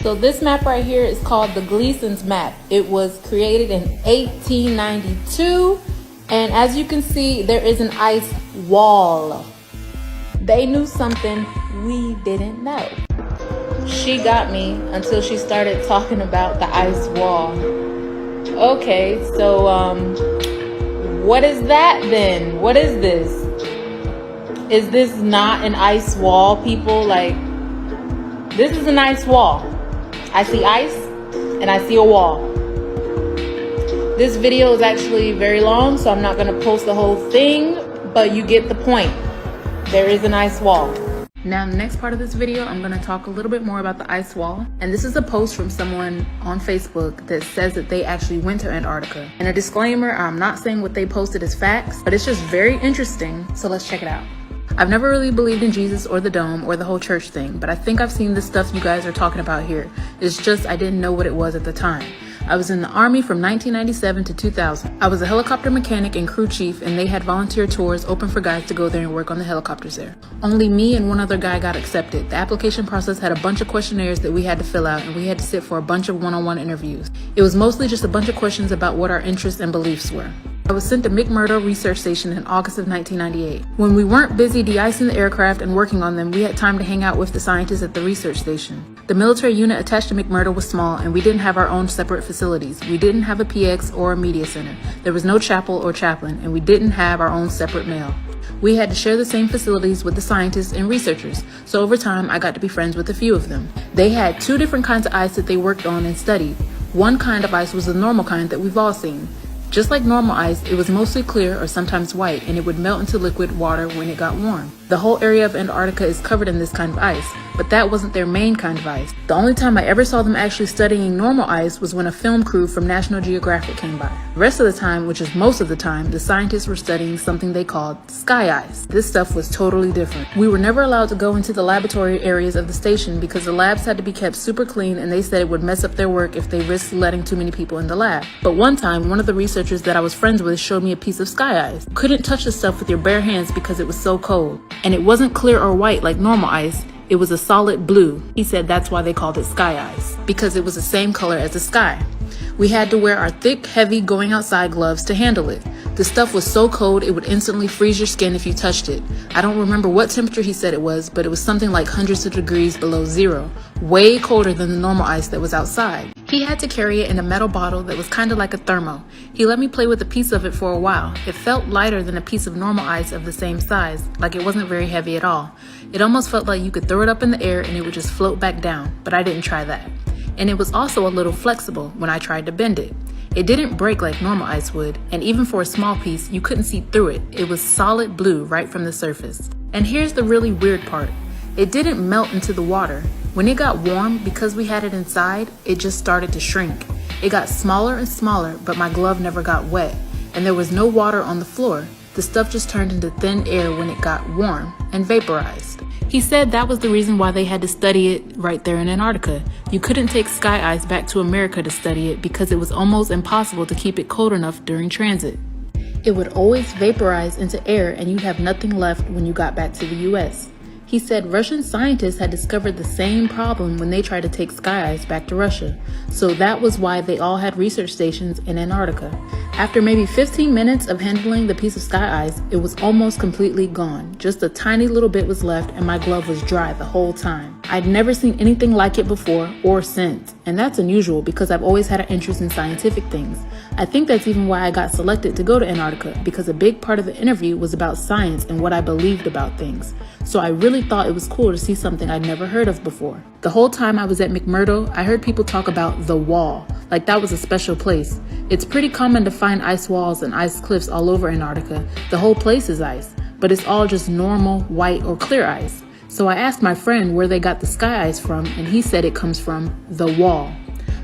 So this map right here is called the Gleason's map. It was created in 1892, and as you can see, there is an ice wall. They knew something we didn't know. She got me until she started talking about the ice wall. Okay, so what is that then? What is this? Is this not an ice wall, people? Like, this is an ice wall. I see ice and I see a wall. This video is actually very long, so I'm not gonna post the whole thing, but you get the point. There is an ice wall. Now in the next part of this video, I'm gonna talk a little bit more about the ice wall. And this is a post from someone on Facebook that says that they actually went to Antarctica. And a disclaimer, I'm not saying what they posted is facts, but it's just very interesting, so let's check it out. I've never really believed in Jesus or the dome or the whole church thing, but I think I've seen the stuff you guys are talking about here. It's just I didn't know what it was at the time. I was in the Army from 1997 to 2000. I was a helicopter mechanic and crew chief, and they had volunteer tours open for guys to go there and work on the helicopters there. Only me and one other guy got accepted. The application process had a bunch of questionnaires that we had to fill out, and we had to sit for a bunch of one-on-one interviews. It was mostly just a bunch of questions about what our interests and beliefs were. I was sent to McMurdo Research Station in August of 1998. When we weren't busy de-icing the aircraft and working on them, we had time to hang out with the scientists at the research station. The military unit attached to McMurdo was small, and we didn't have our own separate facilities. We didn't have a PX or a media center. There was no chapel or chaplain, and we didn't have our own separate mail. We had to share the same facilities with the scientists and researchers, so over time I got to be friends with a few of them. They had two different kinds of ice that they worked on and studied. One kind of ice was the normal kind that we've all seen. Just like normal ice, it was mostly clear or sometimes white, and it would melt into liquid water when it got warm. The whole area of Antarctica is covered in this kind of ice, but that wasn't their main kind of ice. The only time I ever saw them actually studying normal ice was when a film crew from National Geographic came by. The rest of the time, which is most of the time, the scientists were studying something they called sky ice. This stuff was totally different. We were never allowed to go into the laboratory areas of the station because the labs had to be kept super clean, and they said it would mess up their work if they risked letting too many people in the lab. But one time, one of the researchers that I was friends with showed me a piece of sky ice. Couldn't touch the stuff with your bare hands because it was so cold. And it wasn't clear or white like normal ice. It was a solid blue. He said that's why they called it sky ice, because it was the same color as the sky. We had to wear our thick, heavy going outside gloves to handle it. The stuff was so cold it would instantly freeze your skin if you touched it. I don't remember what temperature he said it was, but it was something like hundreds of degrees below zero, way colder than the normal ice that was outside. He had to carry it in a metal bottle that was kind of like a thermo. He let me play with a piece of it for a while. It felt lighter than a piece of normal ice of the same size, like it wasn't very heavy at all. It almost felt like you could throw it up in the air and it would just float back down, but I didn't try that. And it was also a little flexible when I tried to bend it. It didn't break like normal ice would, and even for a small piece, you couldn't see through it. It was solid blue right from the surface. And here's the really weird part. It didn't melt into the water. When it got warm, because we had it inside, it just started to shrink. It got smaller and smaller, but my glove never got wet, and there was no water on the floor. The stuff just turned into thin air when it got warm and vaporized. He said that was the reason why they had to study it right there in Antarctica. You couldn't take sky ice back to America to study it because it was almost impossible to keep it cold enough during transit. It would always vaporize into air, and you'd have nothing left when you got back to the US. He said Russian scientists had discovered the same problem when they tried to take sky ice back to Russia, so that was why they all had research stations in Antarctica. After maybe 15 minutes of handling the piece of sky ice, it was almost completely gone. Just a tiny little bit was left, and my glove was dry the whole time. I'd never seen anything like it before or since, and that's unusual because I've always had an interest in scientific things. I think that's even why I got selected to go to Antarctica, because a big part of the interview was about science and what I believed about things. So I really thought it was cool to see something I'd never heard of before. The whole time I was at McMurdo, I heard people talk about the wall, like that was a special place. It's pretty common to find ice walls and ice cliffs all over Antarctica. The whole place is ice, but it's all just normal, white, or clear ice. So I asked my friend where they got the sky ice from, and he said it comes from the wall.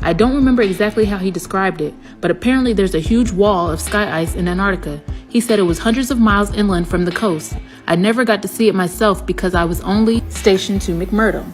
I don't remember exactly how he described it, but apparently there's a huge wall of sky ice in Antarctica. He said it was hundreds of miles inland from the coast. I never got to see it myself because I was only stationed to McMurdo.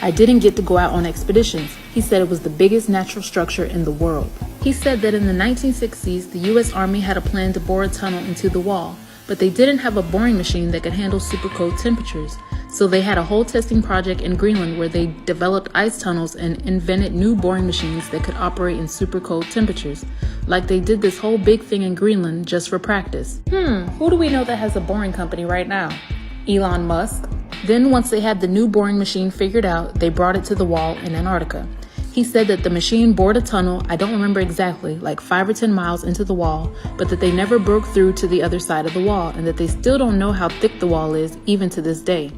I didn't get to go out on expeditions. He said it was the biggest natural structure in the world. He said that in the 1960s, the US Army had a plan to bore a tunnel into the wall, but they didn't have a boring machine that could handle super cold temperatures. So they had a whole testing project in Greenland where they developed ice tunnels and invented new boring machines that could operate in super cold temperatures. Like they did this whole big thing in Greenland just for practice. Who do we know that has a boring company right now? Elon Musk. Then once they had the new boring machine figured out, they brought it to the wall in Antarctica. He said that the machine bored a tunnel, I don't remember exactly, like 5 or 10 miles into the wall, but that they never broke through to the other side of the wall, and that they still don't know how thick the wall is, even to this day.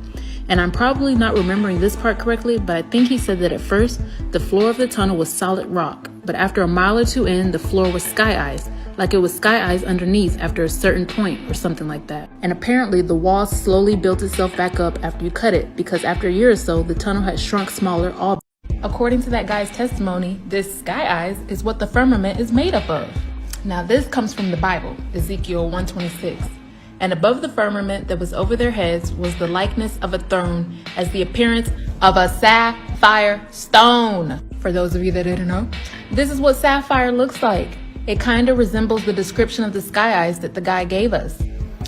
And I'm probably not remembering this part correctly, but I think he said that at first, the floor of the tunnel was solid rock, but after a mile or two in, the floor was sky ice, like it was sky ice underneath after a certain point or something like that. And apparently the wall slowly built itself back up after you cut it, because after a year or so, the tunnel had shrunk smaller all. According to that guy's testimony, this sky ice is what the firmament is made up of. Now this comes from the Bible, Ezekiel 1:26. And above the firmament that was over their heads was the likeness of a throne as the appearance of a sapphire stone. For those of you that didn't know, this is what sapphire looks like. It kind of resembles the description of the sky ice that the guy gave us.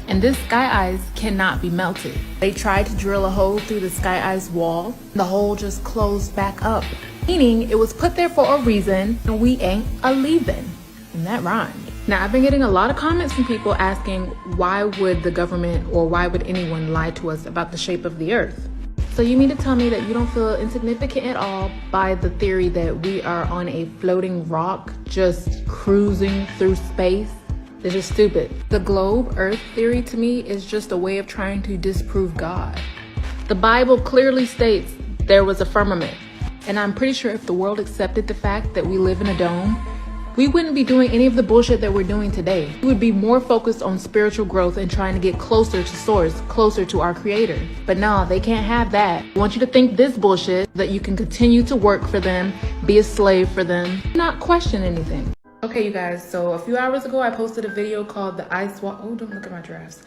And this sky ice cannot be melted. They tried to drill a hole through the sky ice wall. The hole just closed back up, meaning it was put there for a reason and we ain't a-leaving. And that rhymed. Now, I've been getting a lot of comments from people asking why would the government or why would anyone lie to us about the shape of the earth? So you mean to tell me that you don't feel insignificant at all by the theory that we are on a floating rock just cruising through space? It's just stupid. The globe earth theory to me is just a way of trying to disprove God. The Bible clearly states there was a firmament. And I'm pretty sure if the world accepted the fact that we live in a dome, we wouldn't be doing any of the bullshit that we're doing today. We would be more focused on spiritual growth and trying to get closer to source, closer to our creator. But no, they can't have that. I want you to think this bullshit, that you can continue to work for them, be a slave for them, not question anything. Okay, you guys, so a few hours ago, I posted a video called The Ice Wall. Oh, don't look at my giraffes.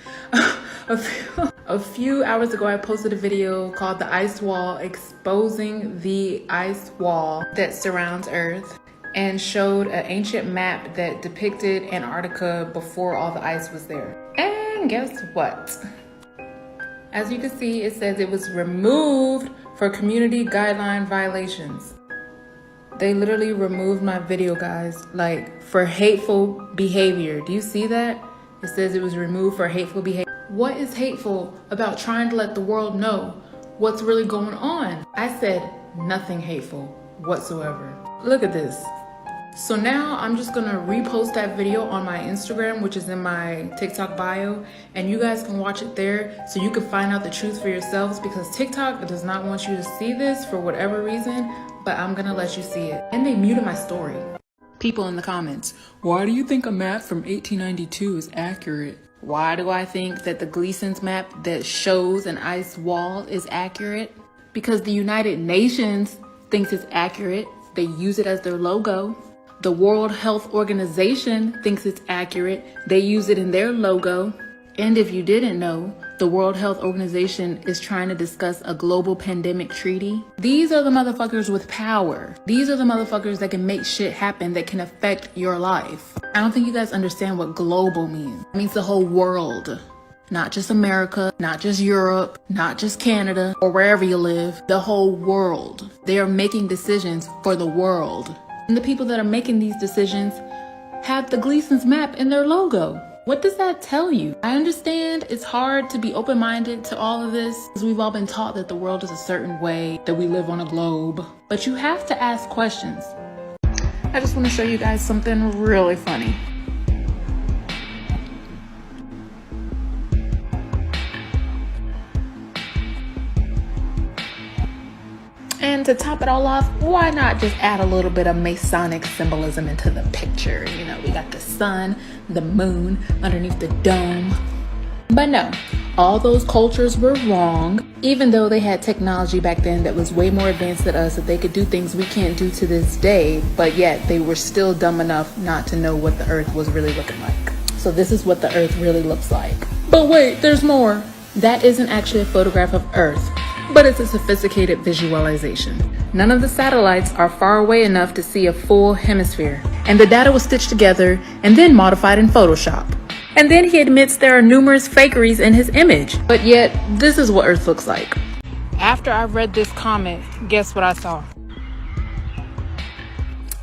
A few hours ago, I posted a video called The Ice Wall, exposing the ice wall that surrounds Earth, and showed an ancient map that depicted Antarctica before all the ice was there. And guess what? As you can see, it says it was removed for community guideline violations. They literally removed my video, guys, like for hateful behavior. Do you see that? It says it was removed for hateful behavior. What is hateful about trying to let the world know what's really going on? I said nothing hateful whatsoever. Look at this. So now I'm just gonna repost that video on my Instagram, which is in my TikTok bio, and you guys can watch it there so you can find out the truth for yourselves, because TikTok does not want you to see this for whatever reason, but I'm gonna let you see it. And they muted my story. People in the comments, why do you think a map from 1892 is accurate? Why do I think that the Gleason's map that shows an ice wall is accurate? Because the United Nations thinks it's accurate. They use it as their logo. The World Health Organization thinks it's accurate. They use it in their logo. And if you didn't know, the World Health Organization is trying to discuss a global pandemic treaty. These are the motherfuckers with power. These are the motherfuckers that can make shit happen that can affect your life. I don't think you guys understand what global means. It means the whole world. Not just America, not just Europe, not just Canada, or wherever you live. The whole world. They are making decisions for the world. And the people that are making these decisions have the Gleason's map in their logo. What does that tell you? I understand it's hard to be open-minded to all of this, because we've all been taught that the world is a certain way, that we live on a globe. But you have to ask questions. I just want to show you guys something really funny. And to top it all off, why not just add a little bit of Masonic symbolism into the picture? You know, we got the sun, the moon, underneath the dome. But no, all those cultures were wrong, even though they had technology back then that was way more advanced than us, that they could do things we can't do to this day, but yet they were still dumb enough not to know what the earth was really looking like. So this is what the earth really looks like. But wait, there's more. That isn't actually a photograph of Earth, but it's a sophisticated visualization. None of the satellites are far away enough to see a full hemisphere, and the data was stitched together and then modified in Photoshop. And then he admits there are numerous fakeries in his image. But yet, this is what Earth looks like. After I read this comment, guess what I saw?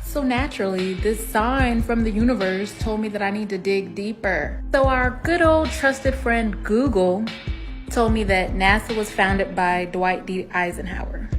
So naturally, this sign from the universe told me that I need to dig deeper. So our good old trusted friend Google told me that NASA was founded by Dwight D. Eisenhower.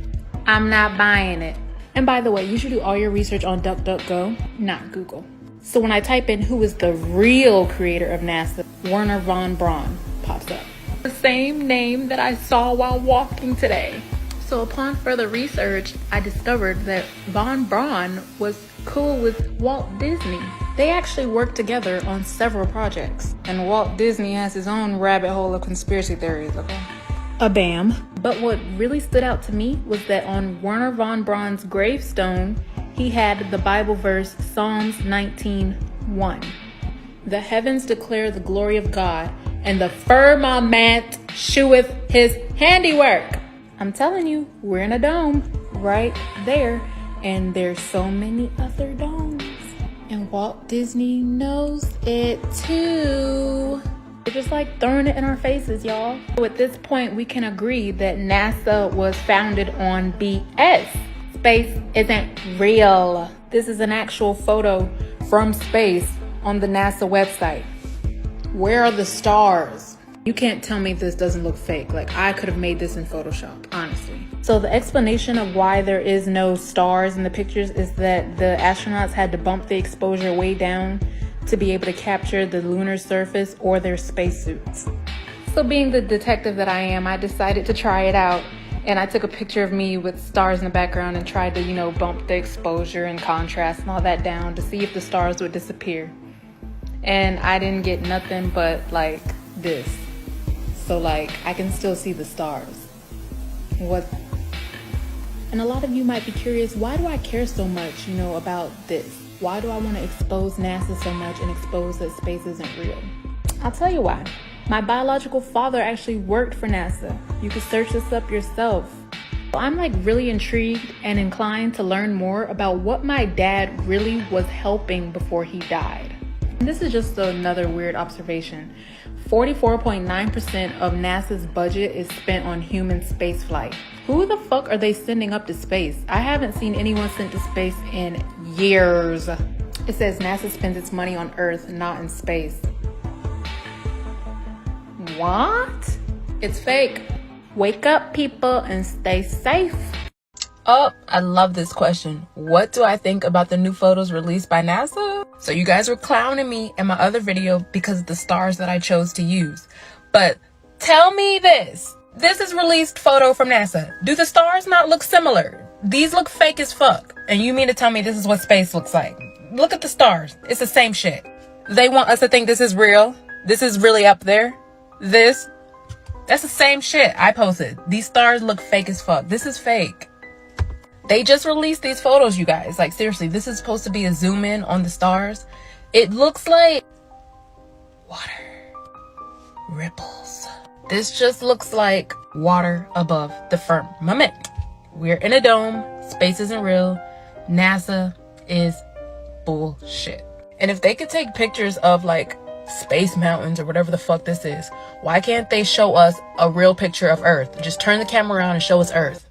I'm not buying it. And by the way, you should do all your research on DuckDuckGo, not Google. So when I type in who is the real creator of NASA, Wernher von Braun pops up. The same name that I saw while walking today. So upon further research, I discovered that von Braun was cool with Walt Disney. They actually worked together on several projects. And Walt Disney has his own rabbit hole of conspiracy theories, okay? A bam. But what really stood out to me was that on Wernher von Braun's gravestone, he had the Bible verse Psalms 19:1. The heavens declare the glory of God, and the firmament sheweth his handiwork. I'm telling you, we're in a dome right there, and there's so many other domes. And Walt Disney knows it too. They're just like throwing it in our faces, y'all. So at this point, we can agree that NASA was founded on BS. Space isn't real. This is an actual photo from space on the NASA website. Where are the stars? You can't tell me this doesn't look fake. Like, I could have made this in Photoshop, honestly. So the explanation of why there is no stars in the pictures is that the astronauts had to bump the exposure way down to be able to capture the lunar surface or their spacesuits. So being the detective that I am, I decided to try it out. And I took a picture of me with stars in the background and tried to, bump the exposure and contrast and all that down to see if the stars would disappear. And I didn't get nothing but like this. So like, I can still see the stars. And a lot of you might be curious, why do I care so much, about this? Why do I want to expose NASA so much and expose that space isn't real? I'll tell you why. My biological father actually worked for NASA. You can search this up yourself. I'm like really intrigued and inclined to learn more about what my dad really was helping before he died. And this is just another weird observation. 44.9% of NASA's budget is spent on human spaceflight. Who the fuck are they sending up to space? I haven't seen anyone sent to space in years. It says NASA spends its money on Earth, not in space. What? It's fake. Wake up, people, and stay safe. Oh, I love this question. What do I think about the new photos released by NASA? So you guys were clowning me in my other video because of the stars that I chose to use. But tell me this. This is released photo from NASA. Do the stars not look similar? These look fake as fuck. And you mean to tell me this is what space looks like? Look at the stars. It's the same shit. They want us to think this is real. This is really up there. That's the same shit I posted. These stars look fake as fuck. This is fake. They just released these photos, you guys. Like, seriously, this is supposed to be a zoom in on the stars. It looks like water ripples. This just looks like water above the firmament. We're in a dome. Space isn't real. NASA is bullshit. And if they could take pictures of like space mountains or whatever the fuck this is, why can't they show us a real picture of Earth? Just turn the camera around and show us Earth.